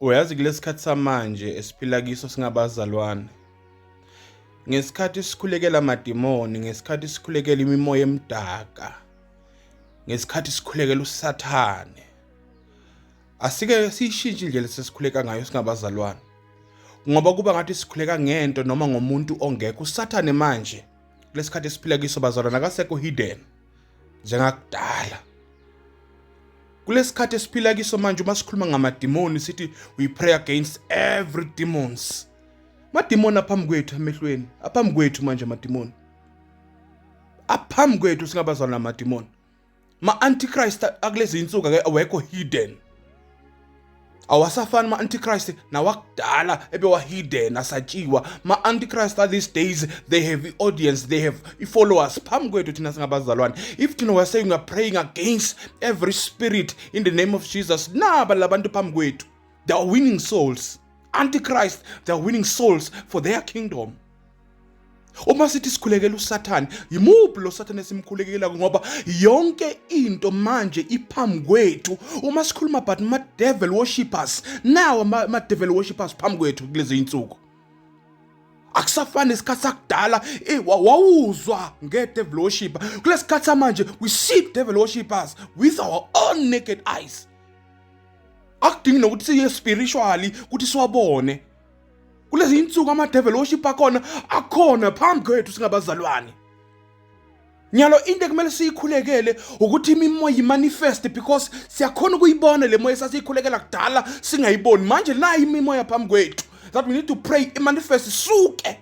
Uyazi kulesikhathi samanje esiphila kiso singabazalwane. Ngesikhathi sikhulekela amadimoni, ngesikhathi sikhulekela imimoya emdaka, ngesikhathi sikhulekela uSathane. Asike siyishintshe indlela sesikhuleka ngayo singabazalwane. Ngoba kuba ngathi sikhuleka ngento noma ngomuntu ongekho. uSathane manje kulesikhathi esiphila kiso bazalwane akasekho hidden njengakudala. Kulesikhathi esiphila kiso manje uma sikhuluma ngamadimoni sithi we pray against every demons. Madimoni aphambi kwethu emehlweni, aphambi kwethu manje amadimoni. Aphambi kwethu singabazalwana amadimoni. Ma-antichrist akulezi insuku ake awekho hidden. Awasafani ma-antichrist nawakudala ebewa hidden asatshiwa. Ma-antichrist these days they have audience, they have followers phambi kwethu thina singabazalwane. If thina we are saying we are praying against every spirit in the name of Jesus, naba labantu phambi kwethu, they are winning souls. Antichrist, they are winning souls for their kingdom. Uma sithi sikhulekela uSathane, yimuphi lo Sathane esimkhulekela ngoba yonke into manje iphambi kwethu. Uma sikhuluma about ma devil worshippers, now ma devil worshippers phambi kwethu kulezi insuku. Akusafani isikhathi sakudala wawuzwa nge devil worshipper. Kulesikhathi manje we see devil worshippers with our own naked eyes. Akudingi nokuthi siye spiritually ukuthi siwabone. Kulezi insuku ama-devil worship akhona phambi kwethu singabazalwane. Nyalo into ekumele siyikhulekele ukuthi imimoya imanifest because siyakhona ukuyibona le moya esasiyikhulekela kudala singayiboni. Manje la imimoya phambi kwethu that we need to pray imanifest suke.